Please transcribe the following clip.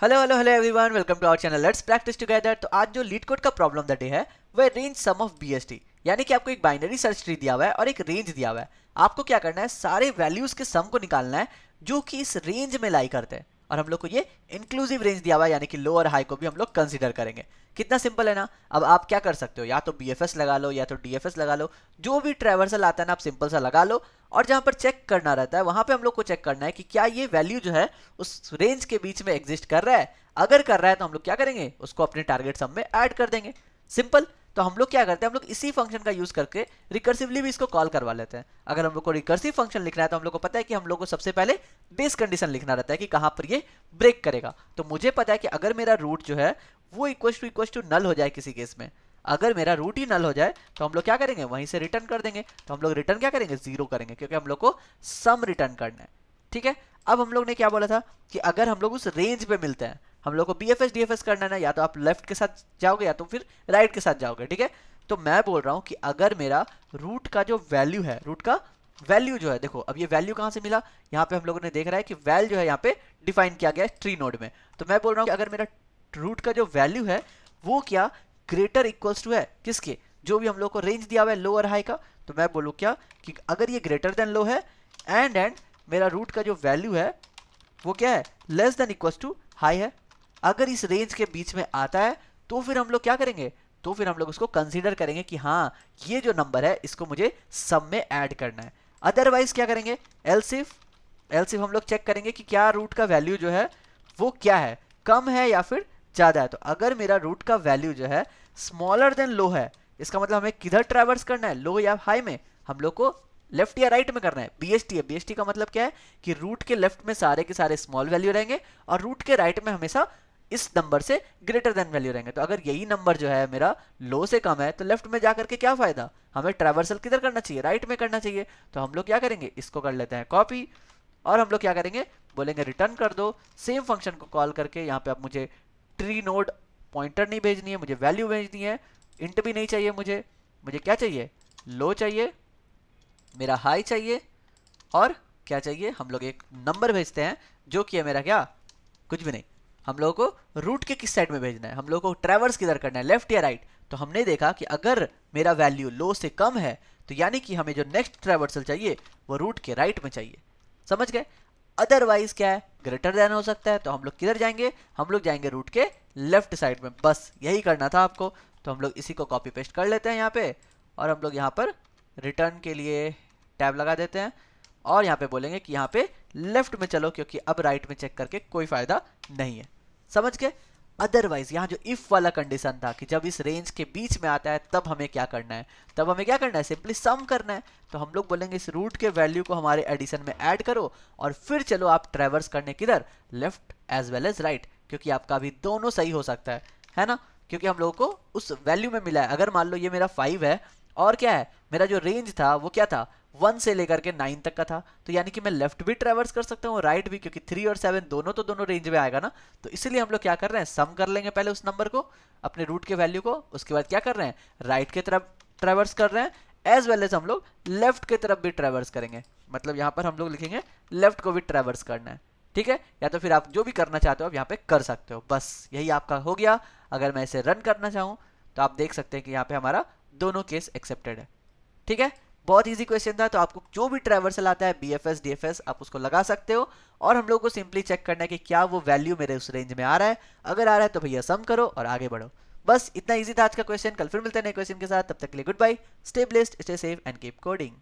Hello hello hello everyone, welcome to our channel let's practice together. तो आज जो LeetCode का problem the day है वह रेंज सम ऑफ बीएसटी, यानी कि आपको एक बाइनरी सर्च ट्री दिया हुआ है और एक रेंज दिया हुआ है। आपको क्या करना है, सारे वैल्यूज के सम को निकालना है जो कि इस रेंज में लाई करते हैं। और हम लोग को ये इंक्लूसिव रेंज दिया हुआ है, यानी कि लो और हाई को भी हम लोग कंसीडर करेंगे। कितना सिंपल है ना। अब आप क्या कर सकते हो, या तो बीएफएस लगा लो या तो डीएफएस लगा लो, जो भी ट्रैवर्सल आता है ना आप सिंपल सा लगा लो। और जहां पर चेक करना रहता है वहां पे हम लोग को चेक करना है कि क्या ये वैल्यू जो है उस रेंज के बीच में एग्जिस्ट कर रहा है। अगर कर रहा है तो हम लोग क्या करेंगे, उसको अपने टारगेट सम में ऐड कर देंगे। सिंपल। तो हम लोग क्या करते हैं, हम लोग इसी फंक्शन का यूज करके रिकर्सिवली भी इसको कॉल करवा लेते हैं। अगर हम लोग को रिकर्सिव फंक्शन लिखना है तो हम लोग को पता है कि हम लोग को सबसे पहले बेस कंडीशन लिखना रहता है कि कहां पर ये ब्रेक करेगा। तो मुझे पता है कि अगर मेरा रूट जो है वो इक्वल टू नल हो जाए किसी केस में, अगर मेरा रूट ही नल हो जाए तो हम लोग क्या करेंगे, वहीं से रिटर्न कर देंगे। तो हम लोग रिटर्न क्या करेंगे, जीरो करेंगे, क्योंकि हम लोग को सम रिटर्न करना है। ठीक है। अब हम लोग ने क्या बोला था कि अगर हम लोग उस रेंज पे मिलते हैं, हम लोग को बीएफएस डीएफएस करना है ना, या तो आप लेफ्ट के साथ जाओगे या तो फिर राइट के साथ जाओगे। ठीक है। तो मैं बोल रहा हूं कि अगर मेरा रूट का जो वैल्यू है, रूट का वैल्यू जो है, देखो अब ये वैल्यू कहां से मिला, यहाँ पे हम लोगों ने देख रहा है कि वैल जो है यहाँ पे डिफाइन किया गया है ट्री नोड में। तो मैं बोल रहा हूँ कि अगर मेरा रूट का जो वैल्यू है वो क्या ग्रेटर इक्वल्स टू है किसके, जो भी हम लोग को रेंज दिया हुआ है लो और हाई का। तो मैं बोलूँ क्या कि अगर ये ग्रेटर देन लो है एंड मेरा रूट का जो वैल्यू है वो क्या है, less than equals to high है। अगर इस रेंज के बीच में आता है तो फिर हम लोग क्या करेंगे, तो फिर हम लोग उसको कंसीडर करेंगे कि हाँ ये जो नंबर है इसको मुझे सम में ऐड करना है। अदरवाइज क्या करेंगे, एल्सिफ एल्सिफ हम लोग चेक करेंगे कि क्या रूट का वैल्यू जो है वो क्या है, कम है या फिर ज्यादा है। तो अगर मेरा रूट का वैल्यू जो है स्मॉलर देन लो है, इसका मतलब हमें किधर ट्रैवर्स करना है, लो या हाई में। हम लोग को लेफ्ट या राइट में करना है। बीएसटी है, बीएसटी का मतलब क्या है कि रूट के लेफ्ट में सारे के सारे स्मॉल वैल्यू रहेंगे और रूट के राइट में हमेशा इस नंबर से ग्रेटर देन वैल्यू रहेंगे। तो अगर यही नंबर जो है मेरा लो से कम है तो लेफ्ट में जाकर के क्या फायदा, हमें ट्रैवर्सल किधर करना चाहिए, राइट में करना चाहिए। तो हम लोग क्या करेंगे, इसको कर लेते हैं कॉपी, और हम लोग क्या करेंगे, बोलेंगे रिटर्न कर दो। सेम फंक्शन को कॉल करके यहाँ पे अब मुझे ट्री नोड पॉइंटर नहीं भेजनी है, मुझे वैल्यू भेजनी है। इंट भी नहीं चाहिए मुझे, मुझे क्या चाहिए, लो चाहिए, मेरा हाई चाहिए, और क्या चाहिए, हम लोग एक नंबर भेजते हैं जो कि है मेरा क्या, कुछ भी नहीं। हम लोगों को रूट के किस साइड में भेजना है, हम लोगों को ट्रैवर्स किधर करना है, लेफ्ट या राइट। तो हमने देखा कि अगर मेरा वैल्यू लो से कम है तो यानी कि हमें जो नेक्स्ट ट्रैवर्सल चाहिए वो रूट के राइट में चाहिए। समझ गए। अदरवाइज क्या है, ग्रेटर देन हो सकता है, तो हम लोग किधर जाएंगे, हम लोग जाएंगे रूट के लेफ्ट साइड में। बस यही करना था आपको। तो हम लोग इसी को कॉपी पेस्ट कर लेते हैं यहाँ पे, और हम लोग यहाँ पर रिटर्न के लिए टैब लगा देते हैं, और यहाँ पे बोलेंगे कि यहाँ पे लेफ्ट में चलो, क्योंकि अब राइट में चेक करके कोई फायदा नहीं है। समझ गए। अदरवाइज यहाँ जो इफ वाला कंडीशन था कि जब इस रेंज के बीच में आता है तब हमें क्या करना है, तब हमें क्या करना है, सिंपली सम करना है। तो हम लोग बोलेंगे इस रूट के वैल्यू को हमारे एडिशन में ऐड करो, और फिर चलो आप ट्रैवर्स करने किधर, left as well as right, क्योंकि आपका भी दोनों सही हो सकता है ना। क्योंकि हम लोगों को उस वैल्यू में मिला है। अगर मान लो ये मेरा 5 है और क्या है, मेरा जो रेंज था वो क्या था, 1 से लेकर के 9 तक का था, तो यानी कि मैं लेफ्ट भी ट्रैवर्स कर सकता हूँ राइट भी, क्योंकि 3 और 7 दोनों तो दोनों रेंज में आएगा ना। तो इसलिए हम लोग क्या कर रहे हैं, सम कर लेंगे पहले उस नंबर को, अपने रूट के वैल्यू को, उसके बाद क्या कर रहे हैं, राइट की तरफ ट्रैवर्स कर रहे हैं, एज वेल एज हम लोग लेफ्ट की तरफ भी ट्रैवर्स करेंगे। मतलब यहाँ पर हम लोग लिखेंगे लेफ्ट को भी ट्रैवर्स करना है। ठीक है। या तो फिर आप जो भी करना चाहते हो आप यहाँ पे कर सकते हो। बस यही आपका हो गया। अगर मैं इसे रन करना चाहूँ तो आप देख सकते हैं कि यहाँ पे हमारा दोनों केस एक्सेप्टेड है। ठीक है। बहुत इजी क्वेश्चन था। तो आपको जो भी ट्रैवर्सल आता है बीएफएस डीएफएस आप उसको लगा सकते हो, और हम लोग को सिंपली चेक करना है कि क्या वो वैल्यू मेरे उस रेंज में आ रहा है। अगर आ रहा है तो भैया सम करो और आगे बढ़ो। बस इतना इजी था आज का क्वेश्चन। कल फिर मिलते हैं नए क्वेश्चन के साथ, तब तक के लिए goodbye, stay blessed, stay safe and keep coding.